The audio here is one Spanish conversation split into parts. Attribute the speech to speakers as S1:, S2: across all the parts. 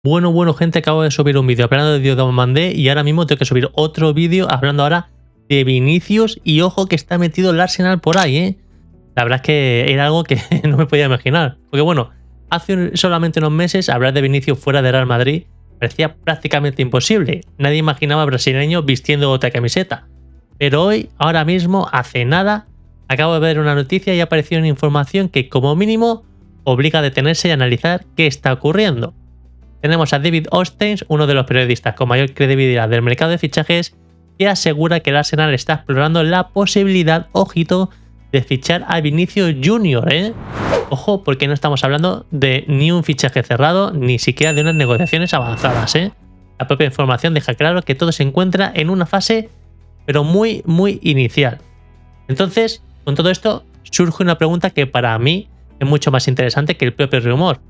S1: Bueno, gente, acabo de subir un vídeo hablando de Diomandé y ahora mismo tengo que subir otro vídeo hablando ahora de Vinicius y ojo que está metido el Arsenal por ahí, ¿eh? La verdad es que era algo que no me podía imaginar. Porque bueno, hace solamente unos meses hablar de Vinicius fuera de Real Madrid parecía prácticamente imposible. Nadie imaginaba al brasileño vistiendo otra camiseta. Pero hoy, ahora mismo, hace nada, acabo de ver una noticia y ha aparecido una información que como mínimo obliga a detenerse y analizar qué está ocurriendo. Tenemos a David Ornstein, uno de los periodistas con mayor credibilidad del mercado de fichajes, que asegura que el Arsenal está explorando la posibilidad, ojito, de fichar a Vinicius Junior, ¿eh? Ojo, porque no estamos hablando de ni un fichaje cerrado, ni siquiera de unas negociaciones avanzadas, ¿eh? La propia información deja claro que todo se encuentra en una fase, pero muy inicial. Entonces, con todo esto, surge una pregunta que para mí es mucho más interesante que el propio rumor.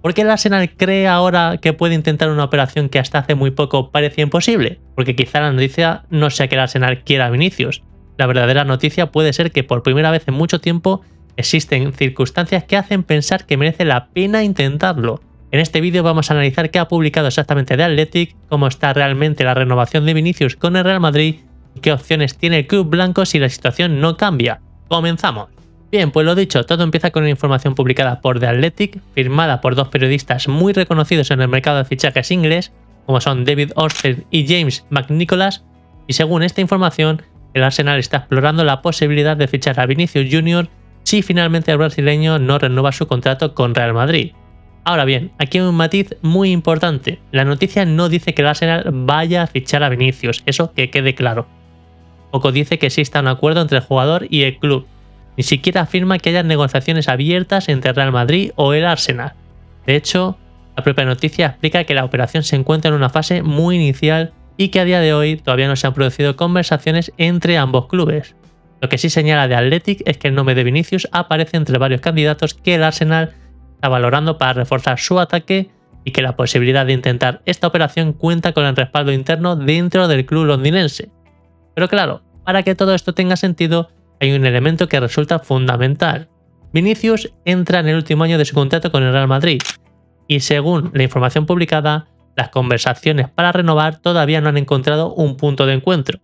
S1: ¿Por qué el Arsenal cree ahora que puede intentar una operación que hasta hace muy poco parecía imposible? Porque quizá la noticia no sea que el Arsenal quiera a Vinicius. La verdadera noticia puede ser que por primera vez en mucho tiempo existen circunstancias que hacen pensar que merece la pena intentarlo. En este vídeo vamos a analizar qué ha publicado exactamente The Athletic, cómo está realmente la renovación de Vinicius con el Real Madrid y qué opciones tiene el club blanco si la situación no cambia. ¡Comenzamos! Bien, pues lo dicho, todo empieza con una información publicada por The Athletic, firmada por dos periodistas muy reconocidos en el mercado de fichajes inglés, como son David Ornstein y James McNicholas, y según esta información, el Arsenal está explorando la posibilidad de fichar a Vinicius Junior si finalmente el brasileño no renueva su contrato con Real Madrid. Ahora bien, aquí hay un matiz muy importante. La noticia no dice que el Arsenal vaya a fichar a Vinicius, eso que quede claro. Poco dice que exista un acuerdo entre el jugador y el club. Ni siquiera afirma que haya negociaciones abiertas entre Real Madrid o el Arsenal. De hecho, la propia noticia explica que la operación se encuentra en una fase muy inicial y que a día de hoy todavía no se han producido conversaciones entre ambos clubes. Lo que sí señala The Athletic es que el nombre de Vinicius aparece entre varios candidatos que el Arsenal está valorando para reforzar su ataque y que la posibilidad de intentar esta operación cuenta con el respaldo interno dentro del club londinense. Pero claro, para que todo esto tenga sentido, hay un elemento que resulta fundamental. Vinicius entra en el último año de su contrato con el Real Madrid y según la información publicada, las conversaciones para renovar todavía no han encontrado un punto de encuentro.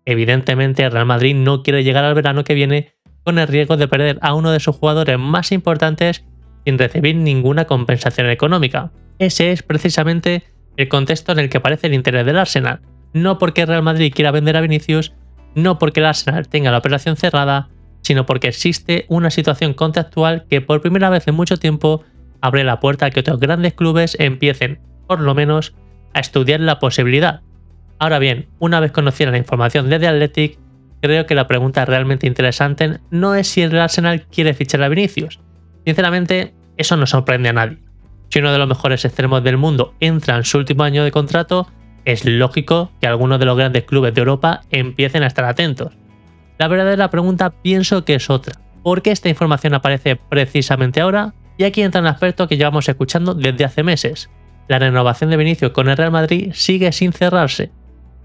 S1: Evidentemente, el Real Madrid no quiere llegar al verano que viene con el riesgo de perder a uno de sus jugadores más importantes sin recibir ninguna compensación económica. Ese es precisamente el contexto en el que aparece el interés del Arsenal. No porque el Real Madrid quiera vender a Vinicius, no porque el Arsenal tenga la operación cerrada, sino porque existe una situación contractual que por primera vez en mucho tiempo abre la puerta a que otros grandes clubes empiecen, por lo menos, a estudiar la posibilidad. Ahora bien, una vez conocida la información de The Athletic, creo que la pregunta realmente interesante no es si el Arsenal quiere fichar a Vinicius. Sinceramente, eso no sorprende a nadie. Si uno de los mejores extremos del mundo entra en su último año de contrato, es lógico que algunos de los grandes clubes de Europa empiecen a estar atentos. La verdadera pregunta pienso que es otra. ¿Por qué esta información aparece precisamente ahora? Y aquí entra un aspecto que llevamos escuchando desde hace meses. La renovación de Vinicius con el Real Madrid sigue sin cerrarse.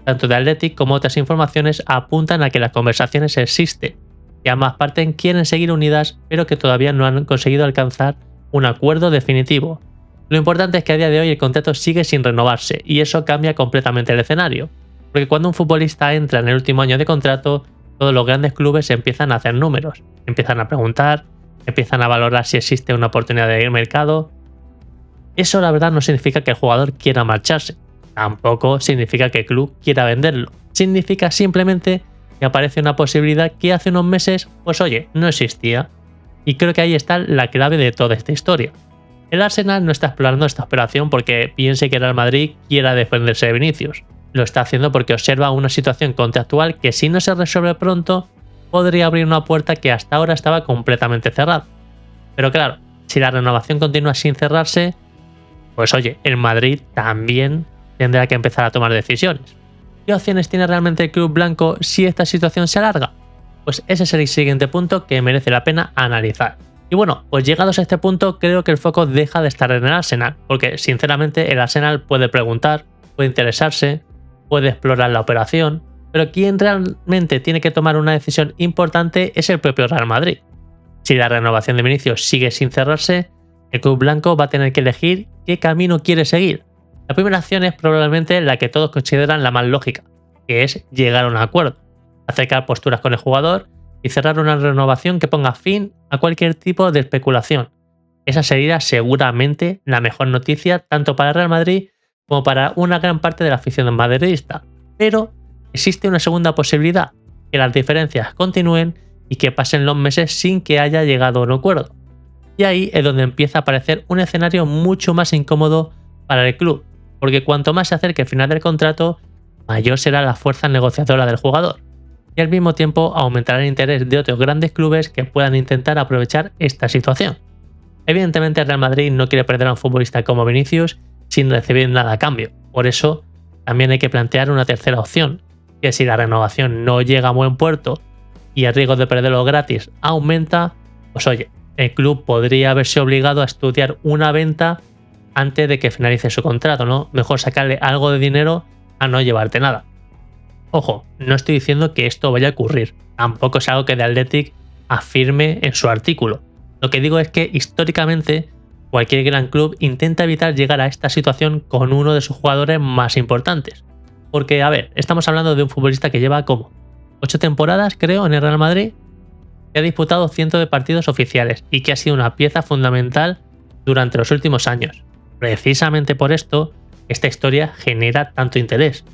S1: Tanto The Athletic como otras informaciones apuntan a que las conversaciones existen, que ambas partes quieren seguir unidas, pero que todavía no han conseguido alcanzar un acuerdo definitivo. Lo importante es que a día de hoy el contrato sigue sin renovarse y eso cambia completamente el escenario, porque cuando un futbolista entra en el último año de contrato, todos los grandes clubes empiezan a hacer números, empiezan a preguntar, empiezan a valorar si existe una oportunidad de mercado. Eso la verdad no significa que el jugador quiera marcharse, tampoco significa que el club quiera venderlo, significa simplemente que aparece una posibilidad que hace unos meses, pues oye, no existía. Y creo que ahí está la clave de toda esta historia. El Arsenal no está explorando esta operación porque piense que el Real Madrid quiera desprenderse de Vinicius. Lo está haciendo porque observa una situación contractual que si no se resuelve pronto, podría abrir una puerta que hasta ahora estaba completamente cerrada. Pero claro, si la renovación continúa sin cerrarse, pues oye, el Madrid también tendrá que empezar a tomar decisiones. ¿Qué opciones tiene realmente el club blanco si esta situación se alarga? Pues ese es el siguiente punto que merece la pena analizar. Y bueno, pues llegados a este punto creo que el foco deja de estar en el Arsenal, porque sinceramente el Arsenal puede preguntar, puede interesarse, puede explorar la operación, pero quien realmente tiene que tomar una decisión importante es el propio Real Madrid. Si la renovación de Vinicius sigue sin cerrarse, el club blanco va a tener que elegir qué camino quiere seguir. La primera acción es probablemente la que todos consideran la más lógica, que es llegar a un acuerdo, acercar posturas con el jugador y cerrar una renovación que ponga fin a cualquier tipo de especulación. Esa sería seguramente la mejor noticia tanto para el Real Madrid como para una gran parte de la afición madridista. Pero existe una segunda posibilidad, que las diferencias continúen y que pasen los meses sin que haya llegado a un acuerdo. Y ahí es donde empieza a aparecer un escenario mucho más incómodo para el club, porque cuanto más se acerque el final del contrato, mayor será la fuerza negociadora del jugador. Y al mismo tiempo aumentará el interés de otros grandes clubes que puedan intentar aprovechar esta situación. Evidentemente el Real Madrid no quiere perder a un futbolista como Vinicius sin recibir nada a cambio. Por eso también hay que plantear una tercera opción, que si la renovación no llega a buen puerto y el riesgo de perderlo gratis aumenta, pues oye, el club podría verse obligado a estudiar una venta antes de que finalice su contrato, ¿no? Mejor sacarle algo de dinero a no llevarte nada. Ojo, no estoy diciendo que esto vaya a ocurrir, tampoco es algo que The Athletic afirme en su artículo. Lo que digo es que históricamente cualquier gran club intenta evitar llegar a esta situación con uno de sus jugadores más importantes. Porque, a ver, estamos hablando de un futbolista que lleva como 8 temporadas, creo, en el Real Madrid, que ha disputado cientos de partidos oficiales y que ha sido una pieza fundamental durante los últimos años. Precisamente por esto, esta historia genera tanto interés.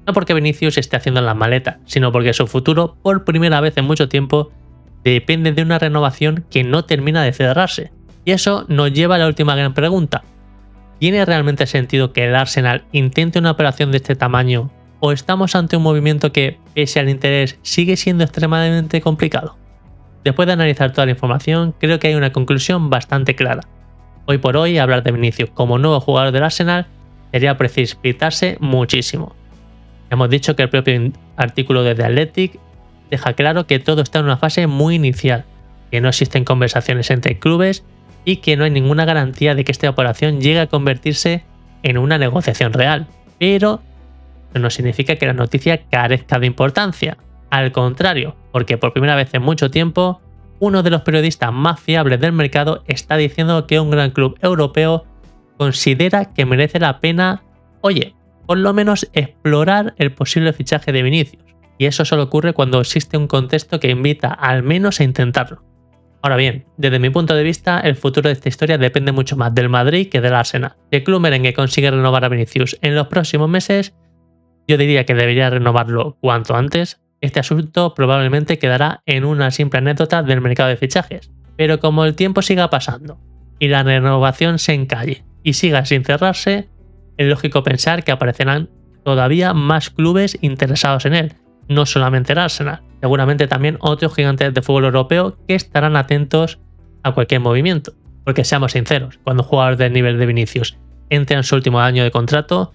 S1: No porque Vinicius esté haciendo las maletas, sino porque su futuro, por primera vez en mucho tiempo, depende de una renovación que no termina de cerrarse. Y eso nos lleva a la última gran pregunta. ¿Tiene realmente sentido que el Arsenal intente una operación de este tamaño o estamos ante un movimiento que, pese al interés, sigue siendo extremadamente complicado? Después de analizar toda la información, creo que hay una conclusión bastante clara. Hoy por hoy, hablar de Vinicius como nuevo jugador del Arsenal sería precipitarse muchísimo. Hemos dicho que el propio artículo de The Athletic deja claro que todo está en una fase muy inicial, que no existen conversaciones entre clubes y que no hay ninguna garantía de que esta operación llegue a convertirse en una negociación real. Pero eso no significa que la noticia carezca de importancia. Al contrario, porque por primera vez en mucho tiempo, uno de los periodistas más fiables del mercado está diciendo que un gran club europeo considera que merece la pena, oye, por lo menos explorar el posible fichaje de Vinicius. Y eso solo ocurre cuando existe un contexto que invita al menos a intentarlo. Ahora bien, desde mi punto de vista, el futuro de esta historia depende mucho más del Madrid que del Arsenal. Si el club merengue consigue renovar a Vinicius en los próximos meses, yo diría que debería renovarlo cuanto antes. Este asunto probablemente quedará en una simple anécdota del mercado de fichajes. Pero como el tiempo siga pasando y la renovación se encalle y siga sin cerrarse, es lógico pensar que aparecerán todavía más clubes interesados en él, no solamente el Arsenal, seguramente también otros gigantes de fútbol europeo que estarán atentos a cualquier movimiento. Porque seamos sinceros, cuando un jugador del nivel de Vinicius entra en su último año de contrato,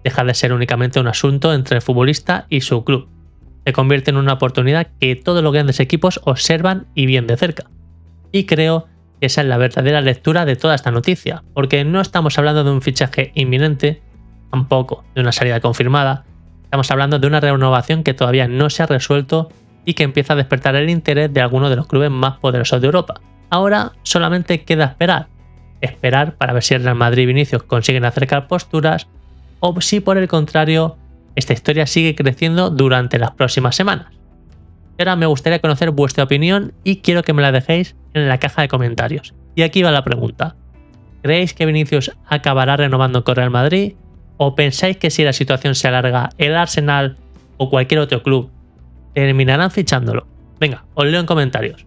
S1: deja de ser únicamente un asunto entre el futbolista y su club. Se convierte en una oportunidad que todos los grandes equipos observan y bien de cerca. Y creo que esa es la verdadera lectura de toda esta noticia, porque no estamos hablando de un fichaje inminente, tampoco de una salida confirmada, estamos hablando de una renovación que todavía no se ha resuelto y que empieza a despertar el interés de algunos de los clubes más poderosos de Europa. Ahora solamente queda esperar para ver si el Real Madrid y Vinicius consiguen acercar posturas o si por el contrario esta historia sigue creciendo durante las próximas semanas. Ahora me gustaría conocer vuestra opinión y quiero que me la dejéis en la caja de comentarios. Y aquí va la pregunta. ¿Creéis que Vinicius acabará renovando con Real Madrid? ¿O pensáis que si la situación se alarga, el Arsenal o cualquier otro club terminarán fichándolo? Venga, os leo en comentarios.